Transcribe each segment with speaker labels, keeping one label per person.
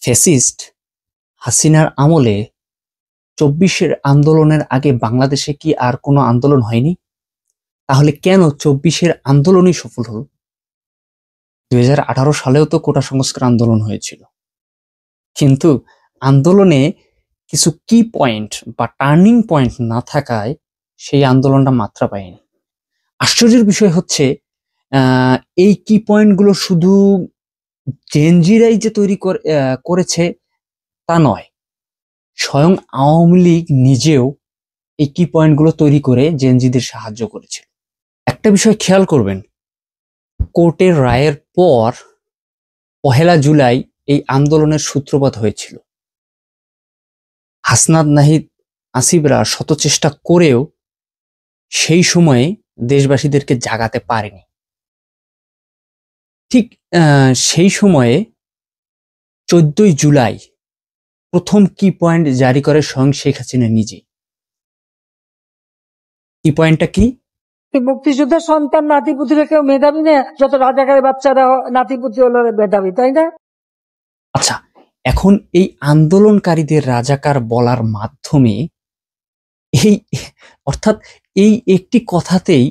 Speaker 1: Fascist হাসিনার আমলে ২৪-এর আন্দোলনের আগে বাংলাদেশে কি আর কোনো আন্দোলন হয়নি? তাহলে কেন ২৪-এর আন্দোলনই সফল হলো? ২০১৮ সালেও তো কোটা সংস্কার আন্দোলন হয়েছিল, কিন্তু আন্দোলনে কিছু কি পয়েন্ট বা টার্নিং পয়েন্ট না থাকায় সেই আন্দোলনটা মাত্রা পায়নি। আশ্চর্যের বিষয় হচ্ছে এই কি পয়েন্টগুলো শুধু জেনজিরাই যে তৈরি করেছে তা নয়, স্বয়ং আওয়ামী লীগ নিজেও এই কি পয়েন্টগুলো তৈরি করে জেনজিদের সাহায্য করেছিল। একটা বিষয় খেয়াল করবেন, কোর্টের রায়ের পর ১লা জুলাই এই আন্দোলনের সূত্রপাত হয়েছিল। হাসনাত নাহিদ আসিফরা শত চেষ্টা করেও সেই সময়ে দেশবাসীদেরকে জাগাতে পারেনি। ঠিক সেই সময়ে ১৪ই জুলাই প্রথম কি পয়েন্ট জারি করে স্বয়ং শেখ হাসিনা নিজে। কি পয়েন্টটা কি?
Speaker 2: মুক্তিযুদ্ধের সন্তান নাতিপুতিরা কেউ মেধাবী না, যত রাজাকারের বাচ্চারা নাতিপুতি হলো মেধাবী, তাই না?
Speaker 1: আচ্ছা, এখন এই আন্দোলনকারীদের রাজাকার বলার মাধ্যমে অর্থাৎ এই একটি কথাতেই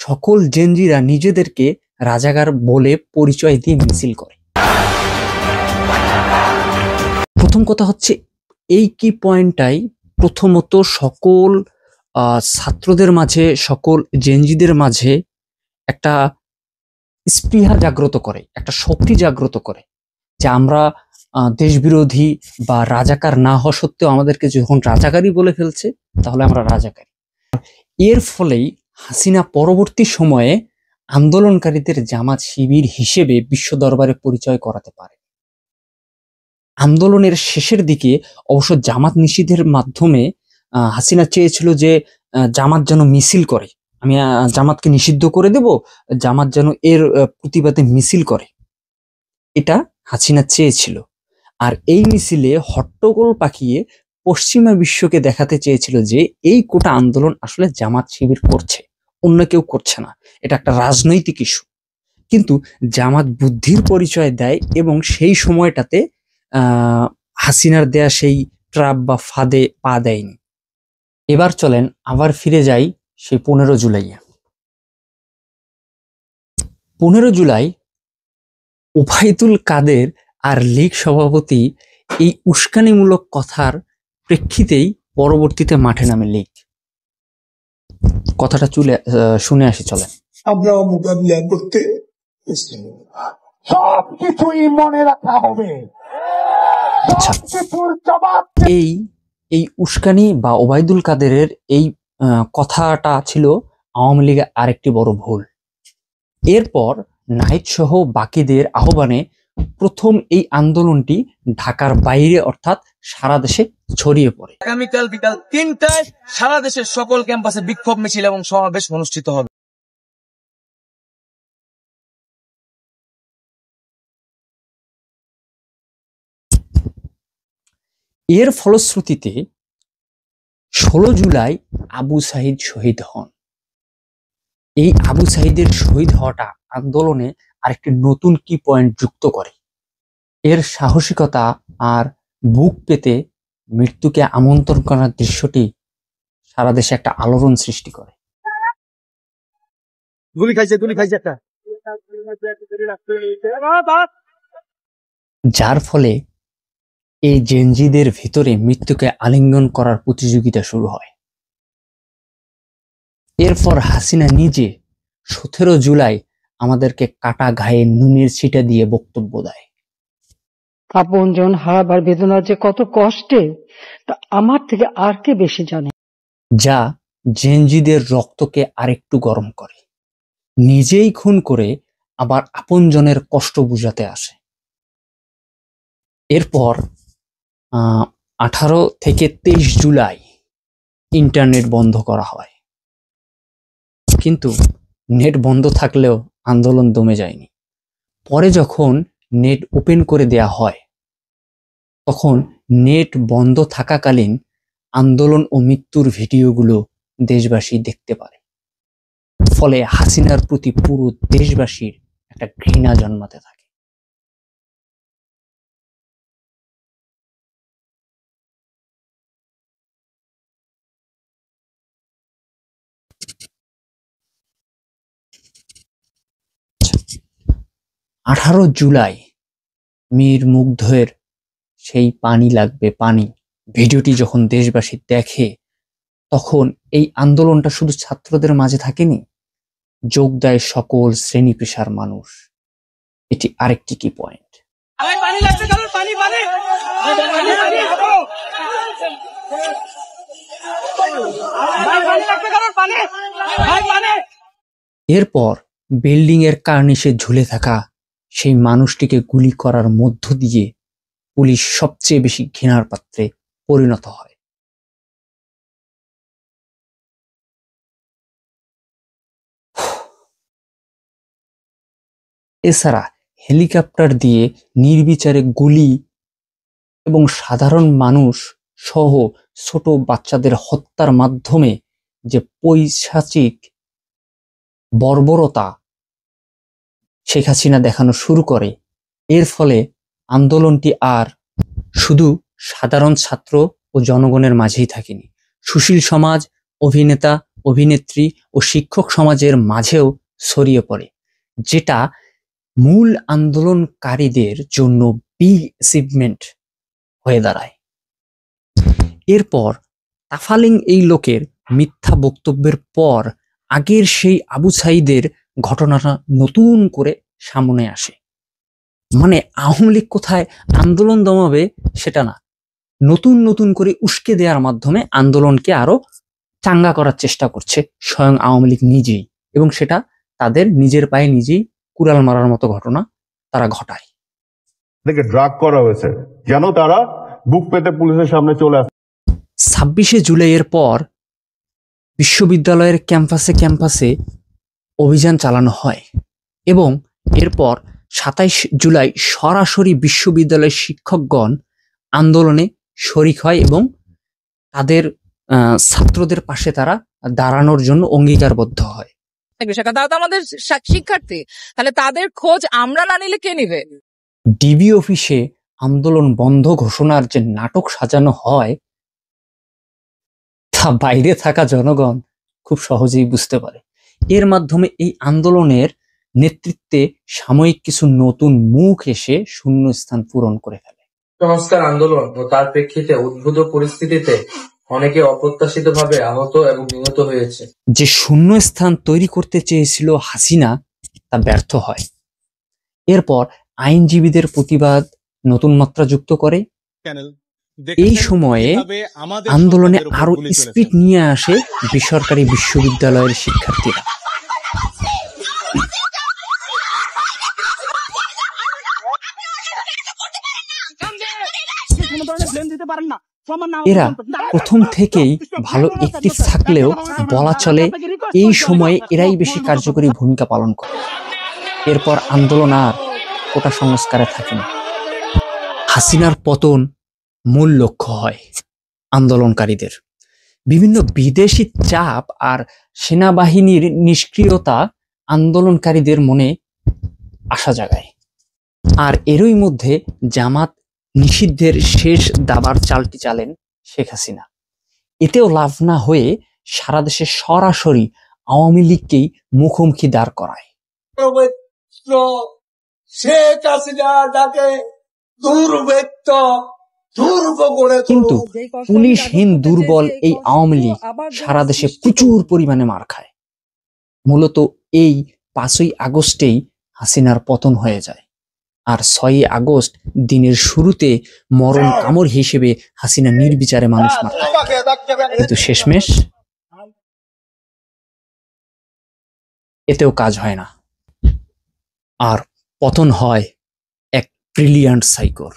Speaker 1: সকল জেনজিরা নিজেদেরকে রাজাকার বলে পরিচয় দিয়ে মিছিল করে। প্রথম কথা হচ্ছে, এই কি পয়েন্টটাই প্রথমত সকল ছাত্রদের মাঝে, সকল জেনজিদের মাঝে একটা স্পৃহা জাগ্রত করে, একটা শক্তি জাগ্রত করে যে আমরা দেশবিরোধী বা রাজাকার না হওয়া সত্ত্বেও আমাদেরকে যখন রাজাকারই বলে ফেলছে তাহলে আমরা রাজাকারী। এর ফলেই হাসিনা পরবর্তী সময়ে আন্দোলনকারীদের জামাত শিবির হিসেবে বিশ্ব দরবারে পরিচয় করাতে পারে। আন্দোলনের শেষের দিকে অবশ্য জামাত নিষিদ্ধের মাধ্যমে হাসিনা চেয়েছিল যে জামাত যেন মিছিল করে, আমি জামাতকে নিষিদ্ধ করে দেব, জামাত যেন এর প্রতিবাদে মিছিল করে, এটা হাসিনা চেয়েছিল। আর এই মিছিলে হট্টগোল পাকিয়ে পশ্চিমা বিশ্বকে দেখাতে চেয়েছিল যে এই কোটা আন্দোলন আসলে জামাত শিবির করছে, অন্য কেউ করছে না, এটা একটা রাজনৈতিক ইস্যু। কিন্তু জামাত বুদ্ধির পরিচয় দেয় এবং সেই সময়টাতে হাসিনার দেয়া সেই ট্রাপ বা ফাঁদে পা দেয়নি। এবার চলেন আবার ফিরে যাই সেই ১৫ জুলাইয়ে। ১৫ জুলাই ওবায়দুল কাদের আর লীগ সভাপতি এই উস্কানিমূলক কথার প্রেক্ষিতেই পরবর্তীতে মাঠে নামে লীগ। কথাটা শুনে আসি চলেন।
Speaker 3: আমরা মোকাবিলা করতে সবকিছুই মনে রাখা হবে।
Speaker 1: এই উস্কানি বা ওবায়দুল কাদেরের এই কথাটা ছিল আওয়ামী লীগের আরেকটি বড় ভুল। এরপর নাহিদ সহ বাকিদের আহ্বানে প্রথম এই আন্দোলনটি ঢাকার বাইরে অর্থাৎ সারা দেশে ছড়িয়ে পড়ে।
Speaker 4: আগামীকাল বিকাল ৩টায় সারা দেশের সকল ক্যাম্পাসে বিক্ষোভ মিছিল এবং সমাবেশ অনুষ্ঠিত হবে।
Speaker 1: এর ফলশ্রুতিতে ১৬ জুলাই আবু সাঈদ শহীদ হন। এই আবু সাঈদের শহীদ হওয়াটা আন্দোলনে আরেকটি নতুন কি পয়েন্ট যুক্ত করে। এর সাহসিকতা আর বুক পেতে মৃত্যুকে আমন্ত্রণ করার দৃশ্যটি সারা দেশে একটা আলোড়ন সৃষ্টি করে। যার ফলে এই জেনজিদের ভিতরে মৃত্যুকে আলিঙ্গন করার প্রতিযোগিতা শুরু হয়। এরপর হাসিনা নিজে ১৭ জুলাই আমাদেরকে কাটা ঘায়ে নুনের ছিটা দিয়ে বক্তব্য দেয়।
Speaker 2: আপনজন হারাবার বেদনা যে কত কষ্টে তা আমার থেকে আর কে বেশি জানে।
Speaker 1: যা জেনজিদের রক্তকে আরেকটু গরম করে, নিজেই খুন করে আবার আপনজনের কষ্ট বুঝাতে আসে। এরপর ১৮ থেকে ২৩ জুলাই ইন্টারনেট বন্ধ করা হয়, কিন্তু নেট বন্ধ থাকলেও আন্দোলন দমে যায়নি। পরে যখন নেট ওপেন করে দেয়া হয় তখন নেট বন্ধ থাকাকালীন আন্দোলন ও মৃত্যুর ভিডিওগুলো দেশবাসী দেখতে পারে। ফলে হাসিনার প্রতি পুরো দেশবাসীর একটা ঘৃণা জন্মাতে থাকে। 18 জুলাই মীর মুগ্ধের সেই পানি লাগবে পানি ভিডিওটি যখন দেশবাসী দেখে, তখন এই আন্দোলনটা শুধু ছাত্রদের মাঝে থাকেনি, যোগ দেয় সকল শ্রেণী পেশার মানুষ। এটি আরেকটি কি পয়েন্ট। এরপর বিল্ডিং এর কার্নিশে ঝুলে থাকা সেই মানুষটিকে গুলি করার মধ্য দিয়ে পুলিশ সবচেয়ে বেশি ঘৃণার পাত্রে পরিণত হয়। এছাড়া হেলিকপ্টার দিয়ে নির্বিচারে গুলি এবং সাধারণ মানুষ সহ ছোট বাচ্চাদের হত্যার মাধ্যমে যে পৈশাচিক বর্বরতা শেখ হাসিনা দেখানো শুরু করে, এর ফলে আন্দোলনটি আর শুধু সাধারণ ছাত্র ও জনগণের মাঝেই থাকেনি, সুশীল সমাজ, অভিনেতা, অভিনেত্রী ও শিক্ষক সমাজের মাঝেও ছড়িয়ে পড়ে, যেটা মূল আন্দোলনকারীদের জন্য বিগ অ্যাচিভমেন্ট হয়ে দাঁড়ায়। এরপর তাফালিং এই লোকের মিথ্যা বক্তব্যের পর আগের সেই আবু সাঈদের ঘটনাটা নতুন করে সামনে আসে। মানে আওয়ামী লীগ কোথায় আন্দোলন দমাবে সেটা না, নতুন নতুন করে উস্কে দেওয়ার মাধ্যমে আন্দোলনকে আরো চাঙ্গা করার চেষ্টা করছে স্বয়ং আওয়ামী লীগ নিজেই, এবং সেটা তাদের নিজের পায়ে নিজেই কুড়াল মারার মতো ঘটনা তারা ঘটায়।
Speaker 5: থেকে ড্রাগ করা হয়েছে যেন তারা বুক পেতে পুলিশের সামনে চলে আসে।
Speaker 1: 26শে জুলাইয়ের পর বিশ্ববিদ্যালয়ের ক্যাম্পাসে ক্যাম্পাসে অভিযান চালানো হয় এবং এরপর 27 জুলাই সরাসরি বিশ্ববিদ্যালয়ের শিক্ষকগণ আন্দোলনে শরিক হয় এবং তাদের ছাত্রদের পাশে তারা দাঁড়ানোর জন্য অঙ্গীকারবদ্ধ হয়।
Speaker 6: তারা তো আমাদের শিক্ষার্থী, তাহলে তাদের খোঁজ আমরা না নিলে কে নিবে?
Speaker 1: ডিবি অফিসে আন্দোলন বন্ধ ঘোষণার যে নাটক সাজানো হয় তা বাইরে থাকা জনগণ খুব সহজেই বুঝতে পারে। এর মাধ্যমে এই আন্দোলনের নেতৃত্বে সাময়িক কিছু নতুন মুখ এসে শূন্য স্থান পূরণ করে ফেলে।
Speaker 7: সংস্কার আন্দোলন ও তার প্রেক্ষিতে উদ্ভূত পরিস্থিতিতে অনেকে অপ্রত্যাশিতভাবে আহত এবং নিহত হয়েছে।
Speaker 1: যে শূন্য স্থান তৈরি করতে চেয়েছিল হাসিনা তা ব্যর্থ হয়। এরপর আইনজীবীদের প্রতিবাদ নতুন মাত্রা যুক্ত করে। এই সময়ে আন্দোলনে আরো স্পিড নিয়ে আসে বেসরকারি বিশ্ববিদ্যালয়ের শিক্ষার্থীরা। এরা প্রথম থেকেই ভালো অ্যাক্টিভ থাকলেও বলা চলে এই সময়ে এরাই বেশি কার্যকরী ভূমিকা পালন করে। এরপর আন্দোলন আর কোটা সংস্কারে থাকে না। হাসিনার পতন মূল লক্ষ্য হয় আন্দোলনকারীদের। বিভিন্ন বিদেশি চাপ আর সেনাবাহিনীর নিষ্ক্রিয়তা আন্দোলনকারীদের মনে আশা জাগায়। আর এরই মধ্যে জামাত নিষিদ্ধের শেষ দাবার চালটি চালেন শেখ হাসিনা। এতেও লাভ না হয়ে সারা দেশে সরাসরি আওয়ামী লীগকেই মুখোমুখি দাঁড় করায়।
Speaker 3: শেখ হাসিনা যাকে দুর্বৃত্ত
Speaker 1: কিন্তু পুলিশহীন দুর্বল এই আওয়ামী লীগ সারা দেশে প্রচুর পরিমাণে মার খায়। মূলত এই 5ই আগস্টেই হাসিনার পতন হয়ে যায়। আর 6ই আগস্ট দিনের শুরুতে মরণ কামড় হিসেবে হাসিনা নির্বিচারে মানুষ মারত, কিন্তু শেষমেশ এতেও কাজ হয় না, আর পতন হয় এক ব্রিলিয়ান্ট সাইকোর।